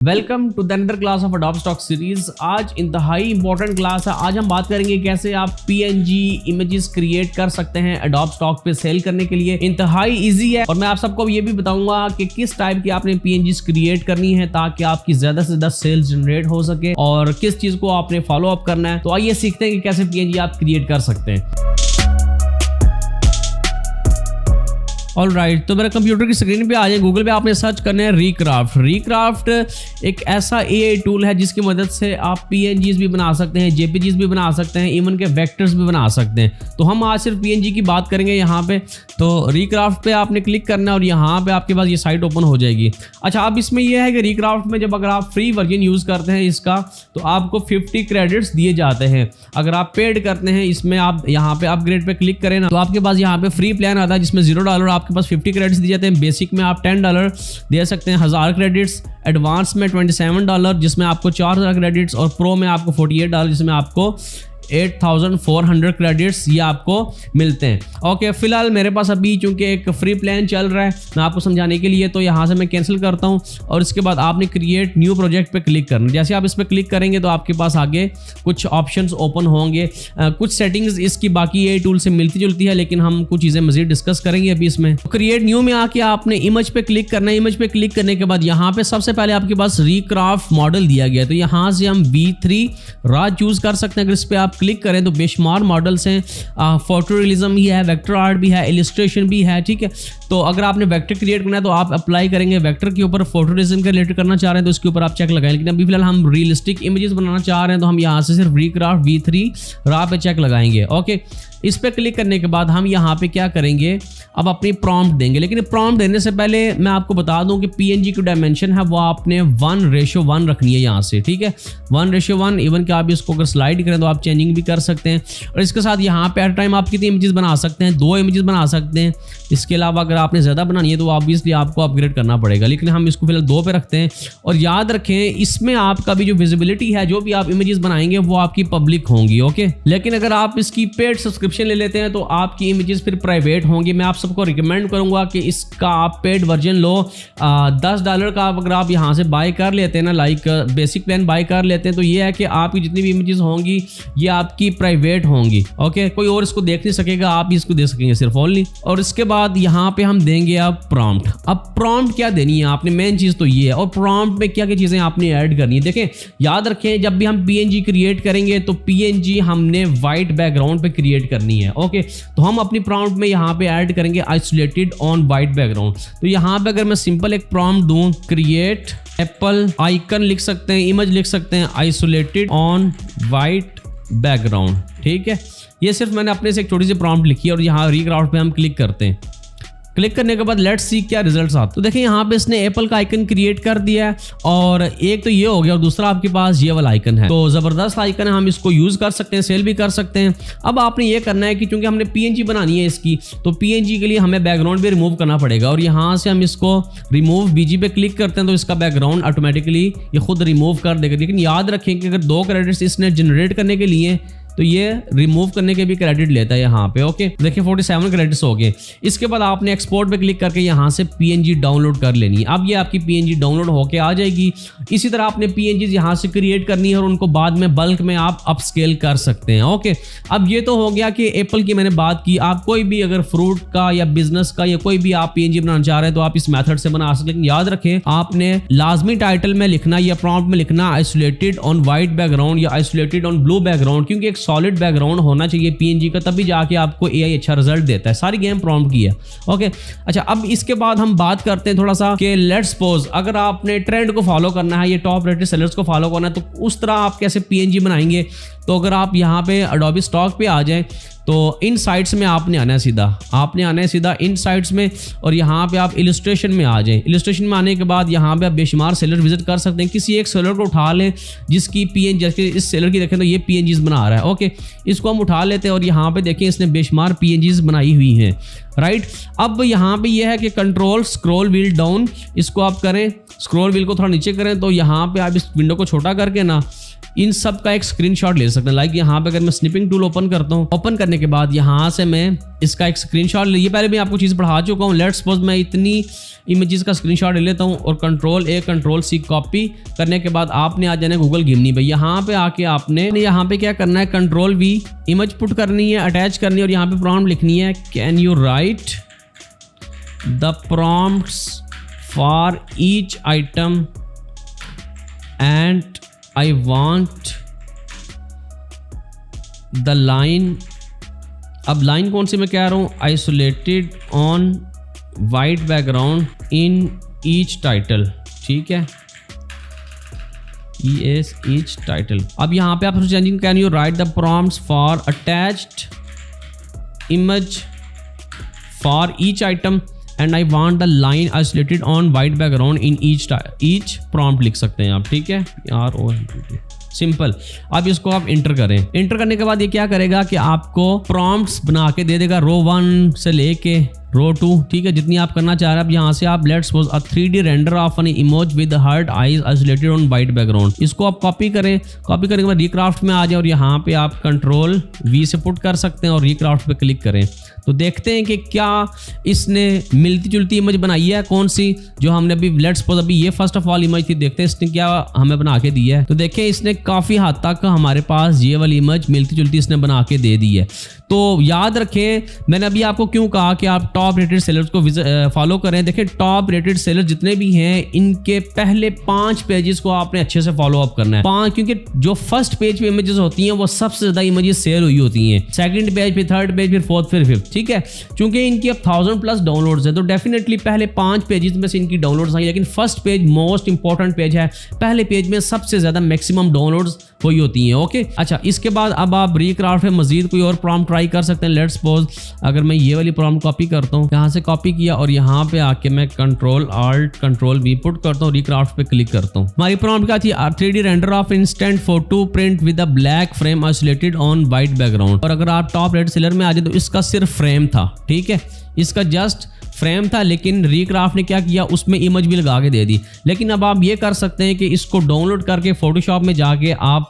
Welcome to the another class of Adobe stock series. आज इंतहाई important class है। आज हम बात करेंगे कैसे आप पीएनजी इमेजेस क्रिएट कर सकते हैं अडोब स्टॉक पे सेल करने के लिए। इंतहाई इजी है और मैं आप सबको ये भी बताऊंगा कि किस टाइप की आपने पीएनजीस क्रिएट करनी है ताकि आपकी ज्यादा से ज्यादा सेल्स जनरेट हो सके और किस चीज को आपने फॉलो अप करना है। तो आइए सीखते हैं कि कैसे पीएनजी आप क्रिएट कर सकते हैं। ऑलराइट, तो मेरे कंप्यूटर की स्क्रीन पे आ जाए, गूगल पे आपने सर्च करना है रीक्राफ्ट। रीक्राफ्ट एक ऐसा एआई टूल है जिसकी मदद से आप पीएनजीज भी बना सकते हैं, जेपीजीज भी बना सकते हैं, इवन के वेक्टर्स भी बना सकते हैं। तो हम आज सिर्फ पीएनजी की बात करेंगे यहाँ पे। तो रीक्राफ्ट पे आपने क्लिक करना है और यहाँ पे आपके पास ये साइट ओपन हो जाएगी। अच्छा, अब इसमें यह है कि रीक्राफ्ट में जब अगर आप फ्री वर्जन यूज करते हैं इसका तो आपको 50 क्रेडिट्स दिए जाते हैं। अगर आप पेड करते हैं इसमें, आप यहाँ पे अपग्रेड पे क्लिक करें ना तो आपके पास यहाँ पे फ्री प्लान आता है जिसमें $0 आपके पास 50 क्रेडिट्स दिए जाते हैं। बेसिक में आप $10 दे सकते हैं, 1000 क्रेडिट्स। एडवांस में $27 जिसमें आपको 4000 क्रेडिट्स और प्रो में आपको $48 जिसमें आपको 8400 क्रेडिट्स ये आपको मिलते हैं। ओके, फिलहाल मेरे पास अभी चूंकि एक फ्री प्लान चल रहा है मैं आपको समझाने के लिए, तो यहाँ से मैं कैंसिल करता हूँ और इसके बाद आपने क्रिएट न्यू प्रोजेक्ट पे क्लिक करना। जैसे आप इस पर क्लिक करेंगे तो आपके पास आगे कुछ ऑप्शंस ओपन होंगे। कुछ सेटिंग्स इसकी बाकी ये टूल से मिलती जुलती है लेकिन हम कुछ चीज़ें मजीद डिस्कस करेंगे अभी इसमें। क्रिएट न्यू में आके आपने इमेज पे क्लिक करना है। इमेज पे क्लिक करने के बाद यहाँ पे सबसे पहले आपके पास रीक्राफ्ट मॉडल दिया गया है, तो यहाँ से हम V3 रॉ चूज कर सकते हैं। अगर इस पर आप क्लिक करें तो बेशुमार मॉडल्स हैं, फोटो रियलिज्म भी है, वेक्टर आर्ट भी है, इलस्ट्रेशन भी है। ठीक है, तो अगर आपने वेक्टर क्रिएट करना है तो आप अप्लाई करेंगे वेक्टर के ऊपर। फोटो रियलिज्म के रिलेटेड करना चाह रहे हैं तो इसके ऊपर आप चेक लगाएं, लेकिन अभी फिलहाल हम रियलिस्टिक इमेजेस बनाना चाह रहे हैं तो हम यहाँ से सिर्फ रीक्राफ्ट V3 रॉ पे चेक लगाएंगे। ओके, इस पर क्लिक करने के बाद हम यहाँ पे क्या करेंगे, अब अपनी प्रॉम्प्ट देंगे। लेकिन प्रॉम्प्ट देने से पहले मैं आपको बता दूं कि पीएनजी की डायमेंशन है वो आपने 1:1 रखनी है यहाँ से। ठीक है, 1:1। इवन कि आप इसको अगर स्लाइड करें तो आप चेंजिंग भी कर सकते हैं। और इसके साथ यहाँ पे एट टाइम आप कितनी इमेजेस बना सकते हैं, 2 इमेजेस बना सकते हैं। इसके अलावा अगर आपने ज़्यादा बनानी है तो ऑब्वियसली आपको अपग्रेड करना पड़ेगा, लेकिन हम इसको फिलहाल 2 पे रखते हैं। और याद रखें इसमें आपका भी जो विजिबिलिटी है, जो भी आप इमेजेस बनाएंगे वो आपकी पब्लिक होंगी। ओके, लेकिन अगर आप इसकी पेड सब्सक्रिप्शन ले लेते हैं तो आपकी इमेजेस फिर प्राइवेट होंगी। मैं आप सबको रिकमेंड करूंगा कि इसका आप पेड वर्जन लो। $10 का अगर आप यहाँ से बाय कर लेते हैं ना, लाइक बेसिक प्लान बाय कर लेते हैं, तो ये है कि आपकी जितनी भी इमेजेस होंगी ये आपकी प्राइवेट होंगी। ओके, कोई और इसको देख नहीं सकेगा, आप इसको देख सकेंगे सिर्फ ओनली। और इसके बाद यहाँ पे हम देंगे अब प्रॉम्प्ट। अब प्रॉम्प्ट क्या देनी है आपने, मेन चीज तो ये है। और प्रॉम्प्ट में क्या क्या चीजें आपने ऐड करनी है, देखें याद रखें जब भी हम पीएनजी क्रिएट करेंगे तो पीएनजी हमने व्हाइट बैकग्राउंड पे क्रिएट करनी है। ओके, तो हम अपनी प्रॉम्प्ट में यहाँ पे ऐड करेंगे आइसोलेटेड ऑन व्हाइट बैकग्राउंड। तो यहाँ पे अगर मैं सिंपल एक प्रॉम्प्ट दूं, क्रिएट एप्पल आइकन लिख सकते हैं, इमेज लिख सकते हैं आइसोलेटेड ऑन व्हाइट बैकग्राउंड। ठीक है, ये सिर्फ मैंने अपने से एक छोटी सी प्रॉम्प्ट लिखी है और यहाँ रीक्राफ्ट पे हम क्लिक करते हैं। क्लिक करने के बाद लेट्स सी क्या रिजल्ट्स आते। तो देखिए यहाँ पे इसने एप्पल का आइकन क्रिएट कर दिया है और एक तो ये हो गया और दूसरा आपके पास ये वाला आइकन है। तो जबरदस्त आइकन है, हम इसको यूज कर सकते हैं, सेल भी कर सकते हैं। अब आपने ये करना है कि चूंकि हमने पीएनजी बनानी है इसकी, तो पीएनजी के लिए हमें बैकग्राउंड भी रिमूव करना पड़ेगा। और यहाँ से हम इसको रिमूव बीजी पे क्लिक करते हैं तो इसका बैकग्राउंड ऑटोमेटिकली ये खुद रिमूव कर देगा। लेकिन याद रखें कि अगर 2 क्रेडिट्स इसने जनरेट करने के लिए तो ये रिमूव करने के भी क्रेडिट लेता है यहाँ पे। ओके, देखिए 47 क्रेडिट्स हो गए। इसके बाद आपने एक्सपोर्ट पे क्लिक करके यहाँ से पीएनजी डाउनलोड कर लेनी है। अब ये आपकी पीएनजी डाउनलोड होके आ जाएगी। इसी तरह आपने पीएनजी यहाँ से क्रिएट करनी है और उनको बाद में बल्क में आप अपस्केल कर सकते हैं। ओके, अब ये तो हो गया कि एप्पल की मैंने बात की। आप कोई भी अगर फ्रूट का या बिजनेस का या कोई भी आप पीएनजी बनाना चाह रहे हैं तो आप इस मेथड से बना सकते हैं। लेकिन याद रखें आपने लाजमी टाइटल में लिखना या प्रॉम्प्ट में लिखना आइसोलेटेड ऑन व्हाइट बैकग्राउंड या आइसोलेटेड ऑन ब्लू बैकग्राउंड, क्योंकि एक सॉलिड बैकग्राउंड होना चाहिए पीएनजी का, तभी जाके आपको एआई अच्छा रिजल्ट देता है। सारी गेम प्रॉम्प्ट की है। ओके, अच्छा, अब इसके बाद हम बात करते हैं थोड़ा सा कि लेट्स सपोज अगर आपने ट्रेंड को फॉलो करना है, ये टॉप रेटेड सेलर्स को फॉलो करना है, तो उस तरह आप कैसे पीएनजी बनाएंगे। तो अगर आप यहाँ पे अडोबी स्टॉक पे आ जाएं तो इन साइट्स में आपने आना है सीधा इन साइट्स में और यहाँ पे आप इलस्ट्रेशन में आ जाएं। इलस्ट्रेशन में आने के बाद यहाँ पे आप बेशुमार सेलर विजिट कर सकते हैं। किसी एक सेलर को उठा लें जिसकी पीएनजी, जैसे इस सेलर की देखें तो ये पीएनजीज बना रहा है। ओके, इसको हम उठा लेते हैं और यहाँ पे देखें इसने बेशुमार पीएनजीज बनाई हुई हैं। राइट, अब यहाँ पे ये है कि कंट्रोल स्क्रॉल व्हील डाउन, इसको आप करें, स्क्रॉल व्हील को थोड़ा नीचे करें तो यहाँ पे आप इस विंडो को छोटा करके ना इन सब का एक स्क्रीनशॉट ले सकते हैं। लाइक यहाँ पे अगर मैं स्निपिंग टूल ओपन करता हूँ, ओपन करने के बाद यहाँ से मैं इसका एक स्क्रीनशॉट ले, ये पहले भी आपको चीज़ पढ़ा चुका हूँ। लेट्स सपोज मैं इतनी इमेजेस का स्क्रीनशॉट ले लेता हूँ और Ctrl+A Ctrl+C कॉपी करने के बाद आपने आ जाना है गूगल गिमनी पे। यहाँ पे आके आपने यहाँ पे क्या करना है, Ctrl+V इमेज पुट करनी है, अटैच करनी है और यहाँ पे प्रॉम्प्ट लिखनी है, can you right the prompts for each item and I want the line. अब लाइन कौन सी मैं कह रहा हूँ, isolated on white background in each title, ठीक है, ईच टाइटल। अब यहाँ पे आप changing, can you right the prompts for attached image for each item and I want the line isolated on white background in each prompt लिख सकते हैं आप, ठीक है, सिंपल। अब इसको आप इंटर करें। इंटर करने के बाद ये क्या करेगा कि आपको प्रॉम्प्ट्स बना के दे देगा, रो 1 से लेके रो 2, ठीक है, जितनी आप करना चाह रहे हैं। अब यहाँ से आप let's suppose a 3D render of an image with heart eyes isolated on white background, इसको आप कॉपी करें। कॉपी करने के बाद रिक्राफ्ट में आ जाए और यहाँ पे आप Ctrl+V से पुट कर सकते हैं और रिक्राफ्ट पे क्लिक करें। तो देखते हैं कि क्या इसने मिलती जुलती इमेज बनाई है, कौन सी जो हमने अभी लेट्स सपोज अभी ये फर्स्ट ऑफ ऑल इमेज थी, देखते हैं इसने क्या हमें बना के दी है। तो देखिए इसने काफ़ी हद तक हमारे पास ये वाली इमेज मिलती जुलती इसने बना के दे दी है। तो याद रखें, मैंने अभी आपको क्यों कहा कि आप टॉप रेटेड सेलर्स को फॉलो करें। देखिए टॉप रेटेड सेलर्स जितने भी हैं, इनके पहले 5 पेजेस को आपने अच्छे से फॉलो अप करना है। 5, क्योंकि जो फर्स्ट पेज पे इमेजेस होती हैं वो सबसे ज़्यादा इमेजेस सेल हुई होती हैं, सेकंड पेज, फिर थर्ड पेज, फिर फोर्थ, फिर फिफ्थ, ठीक है। चूंकि इनकी अब 1000+ डाउनलोड्स हैं तो डेफिनेटली पहले 5 पेजेस में से इनकी डाउनलोड्स आई, लेकिन first page most important page है। पहले पेज में सबसे ज़्यादा मैक्सिमम डाउनलोड्स हुई होती हैं, ओके। अच्छा, इसके बाद अब आप रिक्राफ्ट में मजीद कोई और प्रॉम्प्ट ट्राई कर सकते हैं। लेट्स सपोज अगर मैं ये वाली प्रॉम्प्ट कॉपी करता हूँ, यहाँ से कॉपी किया और यहाँ पे आके मैं Ctrl+Alt+V पुट करता हूँ, रिक्राफ्ट पे क्लिक करता हूँ। हमारी प्रॉम्प्ट क्या थी, 3D render of instant photo print with a black frame isolated on white background. और अगर आप टॉप रेट सेलर में आ जाए तो इसका सिर्फ फ्रेम था, ठीक है, इसका जस्ट फ्रेम था, लेकिन रिक्राफ्ट ने क्या किया, उसमें इमेज भी लगा के दे दी। लेकिन अब आप ये कर सकते हैं कि इसको डाउनलोड करके फोटोशॉप में जाके आप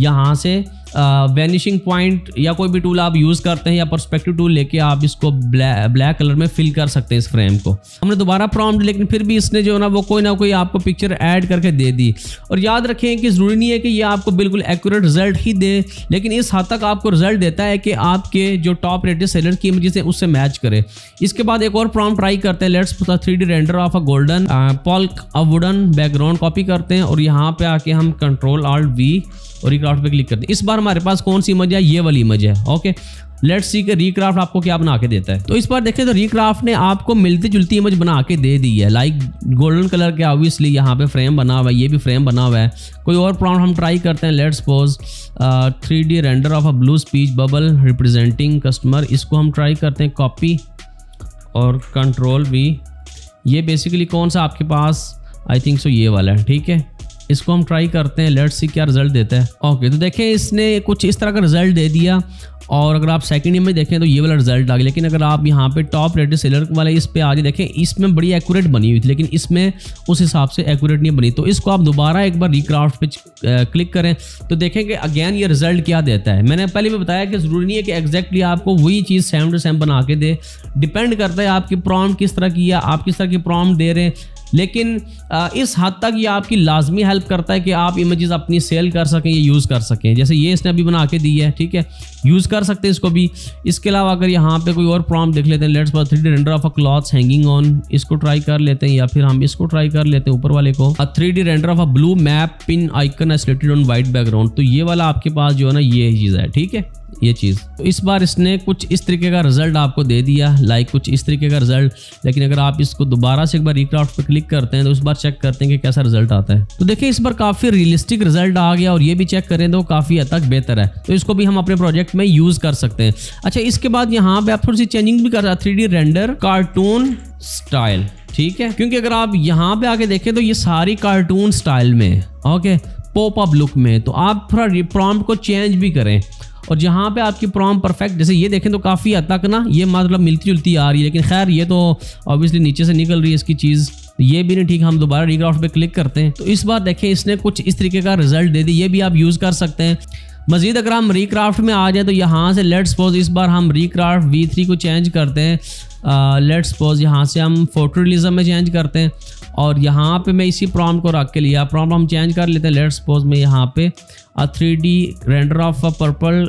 यहाँ से वैनिशिंग पॉइंट या कोई भी टूल आप यूज़ करते हैं या पर्सपेक्टिव टूल लेके आप इसको ब्लैक कलर में फिल कर सकते हैं इस फ्रेम को। हमने दोबारा प्रॉम्प्ट, लेकिन फिर भी इसने जो है ना वो कोई ना कोई आपको पिक्चर ऐड करके दे दी। और याद रखें कि ज़रूरी नहीं है कि ये आपको बिल्कुल एक्यूरेट रिजल्ट ही दे, लेकिन इस हद तक आपको रिजल्ट देता है कि आपके जो टॉप रेटेड सेलर की इमेजेस है उससे मैच करे। इसके बाद एक और प्रॉम्प्ट ट्राई करते हैं। Let's 3D render of a golden पॉल्क a wooden background, copy करते हैं और यहाँ पे आके हम Ctrl+Alt+V और रिक्राफ्ट पे क्लिक करते हैं। इस बार हमारे पास कौन सी इमेज है, ये वाली इमेज है, ओके। लेट्स सी कि रिक्राफ्ट आपको क्या बना के देता है। तो इस बार देखें तो रिक्राफ्ट ने आपको मिलती जुलती इमेज बना के दे दी है, लाइक गोल्डन कलर के, ऑब्वियसली यहाँ पे फ्रेम बना हुआ है, ये भी फ्रेम बना हुआ है। कोई और प्रॉम्प्ट हम ट्राई करते हैं। Let's suppose 3D render of a blue speech bubble representing customer, इसको हम ट्राई करते हैं, कॉपी और Ctrl+V। ये बेसिकली कौन सा आपके पास, आई थिंक सो ये वाला है, ठीक है, इसको हम ट्राई करते हैं। लेट्स सी क्या रिजल्ट देता है। ओके, तो देखें इसने कुछ इस तरह का रिजल्ट दे दिया। और अगर आप सेकंड इमेज देखें तो ये वाला रिजल्ट आ गया। लेकिन अगर आप यहाँ पे टॉप रेटेड सेलर वाले इस पे आ जाए, देखें इसमें बड़ी एक्यूरेट बनी हुई थी, लेकिन इसमें उस हिसाब से एक्यूरेट नहीं बनी। तो इसको आप दोबारा एक बार रिक्राफ्ट पे क्लिक करें तो देखें कि अगेन ये रिजल्ट क्या देता है। मैंने पहले भी बताया कि ज़रूरी नहीं है कि एग्जैक्टली आपको वही चीज़ सेम टू सेम बना के दे, डिपेंड करता है आपकी प्रॉम्प्ट किस तरह की है, आप किस तरह की प्रॉम्प्ट दे रहे हैं। लेकिन इस हद तक ये आपकी लाजमी हेल्प करता है कि आप इमेजेस अपनी सेल कर सकें, ये यूज़ कर सकें। जैसे ये इसने अभी बना के दी है, ठीक है, यूज़ कर सकते हैं इसको भी। इसके अलावा अगर यहाँ पे कोई और प्रॉम्प्ट देख लेते हैं, let's suppose 3D render of a clothes hanging on, इसको ट्राई कर लेते हैं, या फिर हम इसको ट्राई कर लेते हैं ऊपर वाले को, 3D render of a blue map pin icon isolated on white background. तो ये वाला आपके पास जो है ना ये चीज़ है, ठीक है, ये चीज़। तो इस बार इसने कुछ इस तरीके का रिजल्ट आपको दे दिया, लाइक कुछ इस तरीके का रिजल्ट। लेकिन अगर आप इसको दोबारा से एक बार रिक्राफ्ट पे क्लिक करते हैं तो इस बार चेक करते हैं कि कैसा रिजल्ट आता है। तो देखिए इस बार काफ़ी रियलिस्टिक रिजल्ट आ गया और ये भी चेक करें तो काफ़ी हद तक बेहतर है। तो इसको भी हम अपने प्रोजेक्ट में यूज़ कर सकते हैं। अच्छा, इसके बाद यहाँ पे आप थोड़ी सी चेंजिंग भी कर रहे हैं, 3D रेंडर कार्टून स्टाइल, ठीक है, क्योंकि अगर आप यहाँ पे आके देखें तो ये सारी कार्टून स्टाइल में, ओके, पॉप अप लुक में। तो आप थोड़ा प्रॉम्प्ट को चेंज भी करें और जहाँ पे आपकी प्रॉम्प्ट परफेक्ट, जैसे ये देखें तो काफ़ी हद तक ना ये मतलब मिलती जुलती आ रही है। लेकिन खैर ये तो ऑब्वियसली नीचे से निकल रही है, इसकी चीज़ तो ये भी नहीं ठीक, हम दोबारा रिक्राफ्ट पे क्लिक करते हैं तो इस बार देखें इसने कुछ इस तरीके का रिजल्ट दे दी। ये भी आप यूज़ कर सकते हैं। मजीद अगर हम रिक्राफ्ट में आ जाए तो यहाँ से लेट्स सपोज इस बार हम रिक्राफ्ट V3 को चेंज करते हैं। लेट्स सपोज यहाँ से हम फोटोरियलिज्म में चेंज करते हैं और यहाँ पे मैं इसी प्रॉम्प्ट को रख के लिया, प्रॉम्प्ट हम चेंज कर लेते हैं। लेट्स सपोज मैं यहाँ पे 3D render of purple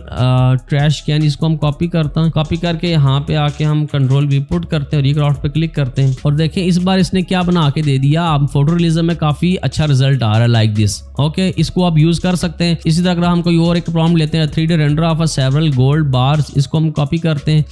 trash can, इसको हम कॉपी करता हूँ। कॉपी करके यहाँ पे आके हम कंट्रोल V पुट करते हैं, रिक्राफ्ट पे क्लिक करते हैं और देखें इस बार इसने क्या बना के दे दिया। अब फोटोरियलिज्म में काफ़ी अच्छा रिजल्ट आ रहा है लाइक दिस। ओके, इसको आप यूज़ कर सकते हैं। इसी तरह अगर हम कोई और एक प्रॉम्प्ट लेते हैं 3D render of several gold bars, इसको हम कॉपी करते हैं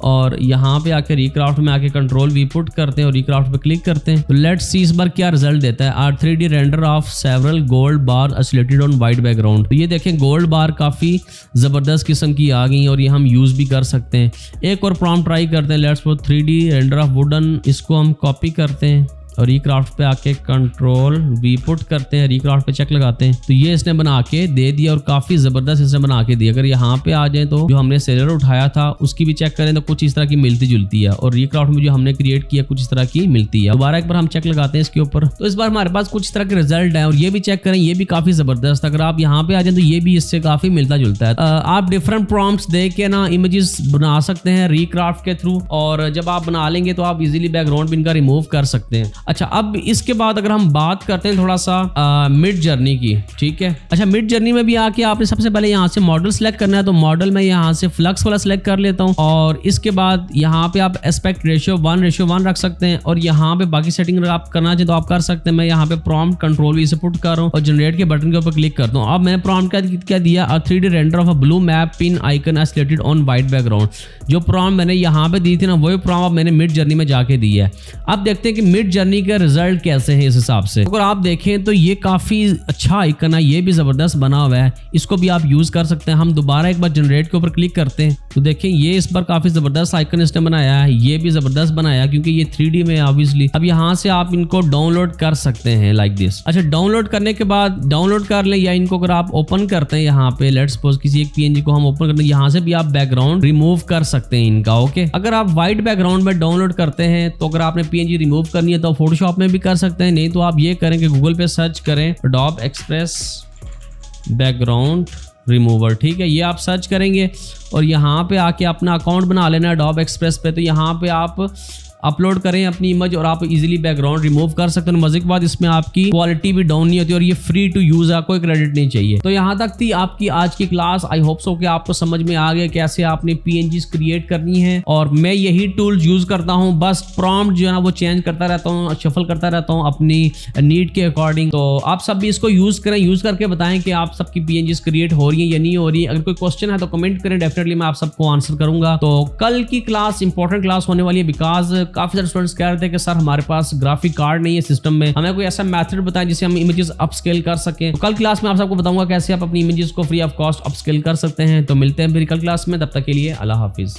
और यहाँ पे आके रिक्राफ्ट में आके कंट्रोल V पुट करते हैं और रिक्राफ्ट पे क्लिक करते हैं। तो लेट्स सी इस बार क्या रिजल्ट देता है। 3D render of several gold bar isolated on white background. तो ये देखें गोल्ड बार काफ़ी ज़बरदस्त किस्म की आ गई और ये हम यूज़ भी कर सकते हैं। एक और प्रॉम्प्ट ट्राई करते हैं। Let's suppose 3D render of wooden, इसको हम कॉपी करते हैं और रिक्राफ्ट पे आके कंट्रोल V पुट करते हैं, रिक्राफ्ट पे चेक लगाते हैं। तो ये इसने बना के दे दिया और काफ़ी ज़बरदस्त इसने बना के दिया। अगर यहाँ पे आ जाए तो जो हमने सेलर उठाया था उसकी भी चेक करें तो कुछ इस तरह की मिलती जुलती है और रिक्राफ्ट में जो हमने क्रिएट किया कुछ इस तरह की मिलती है। दोबारा एक बार हम चेक लगाते हैं इसके ऊपर, तो इस बार हमारे पास कुछ इस तरह के रिजल्ट है और ये भी चेक करें, ये भी काफ़ी ज़बरदस्त। अगर आप यहाँ पे आ जाए तो ये भी इससे काफ़ी मिलता जुलता है। आप डिफरेंट प्रॉम्प्ट्स दे के ना इमेजेस बना सकते हैं रिक्राफ्ट के थ्रू और जब आप बना लेंगे तो आप इजीली बैकग्राउंड भी इनका रिमूव कर सकते हैं। अच्छा, अब इसके बाद अगर हम बात करते हैं थोड़ा सा मिड जर्नी की, ठीक है। अच्छा, मिड जर्नी में भी आके आपने सबसे पहले यहाँ से मॉडल सेलेक्ट करना है। तो मॉडल में यहाँ से फ्लक्स वाला सेलेक्ट कर लेता हूँ और इसके बाद यहाँ पे आप एस्पेक्ट रेशियो 1:1 रख सकते हैं और यहाँ पे बाकी सेटिंग अगर आप करना चाहें तो आप कर सकते हैं। मैं यहाँ पे प्रॉम्प्ट कंट्रोल V से पुट कर रहा हूँ और जनरेट के बटन के ऊपर क्लिक करता हूँ। अब मैंने प्रॉम्प्ट क्या दिया, 3D render of a blue map pin icon isolated on white background. जो प्रॉम्प्ट मैंने यहाँ पे दी थी ना वही प्रॉम्प्ट मैंने मिड जर्नी में जाके दी है। अब देखते हैं कि मिड जर्नी का रिजल्ट कैसे है। इस हिसाब से अगर आप देखें तो ये काफी अच्छा आइकन है, ये भी जबरदस्त बना हुआ है, इसको भी आप यूज कर सकते हैं। हम दोबारा एक बार जनरेट के ऊपर क्लिक करते हैं तो देखें ये इस पर काफी जबरदस्त आइकन इसने बनाया है। ये भी जबरदस्त बनाया क्योंकि ये 3D में ऑब्वियसली। अब यहाँ से आप इनको डाउनलोड कर सकते हैं लाइक दिस। अच्छा, डाउनलोड करने के बाद डाउनलोड कर लें या इनको अगर आप ओपन करते हैं यहाँ पे लेट्स सपोज किसी एक PNG को हम ओपन करते हैं, यहाँ से भी आप बैकग्राउंड रिमूव कर सकते हैं इनका। ओके, अगर आप व्हाइट बैकग्राउंड में डाउनलोड करते हैं तो अगर आपने PNG रिमूव करनी है तो फोटोशॉप में भी कर सकते हैं, नहीं तो आप ये करें कि गूगल पे सर्च करें Adobe Express बैकग्राउंड रिमूवर। ठीक है, ये आप सर्च करेंगे और यहाँ पे आके अपना अकाउंट बना लेना Adobe Express पे। तो यहाँ पे आप अपलोड करें अपनी इमेज और आप इजीली बैकग्राउंड रिमूव कर सकते हैं। मजे के बाद इसमें आपकी क्वालिटी भी डाउन नहीं होती और ये फ्री टू यूज है, कोई क्रेडिट नहीं चाहिए। तो यहाँ तक थी आपकी आज की क्लास। आई होप सो कि आपको समझ में आ गया कैसे आपने PNGs क्रिएट करनी है और मैं यही टूल्स यूज करता हूँ। बस प्रॉम्प्ट जो है ना वो चेंज करता रहता हूँ, शफल करता रहता हूँ अपनी नीड के अकॉर्डिंग। तो आप सब भी इसको यूज करें, यूज करके बताएं कि आप सबकी PNGs क्रिएट हो रही है या नहीं हो रही है। अगर कोई क्वेश्चन है तो कमेंट करें, डेफिनेटली मैं आप सबको आंसर करूंगा। तो कल की क्लास इंपॉर्टेंट क्लास होने वाली है बिकॉज काफी सारे स्टूडेंट्स कह रहे थे कि सर हमारे पास ग्राफिक कार्ड नहीं है सिस्टम में, हमें कोई ऐसा मेथड बताएं जिससे हम इमेजेस अपस्केल कर सकें। तो कल क्लास में आप सबको बताऊंगा कैसे आप अपनी इमेजेस को फ्री ऑफ कॉस्ट अपस्केल कर सकते हैं। तो मिलते हैं फिर कल क्लास में, तब तक के लिए अल्लाह हाफिज।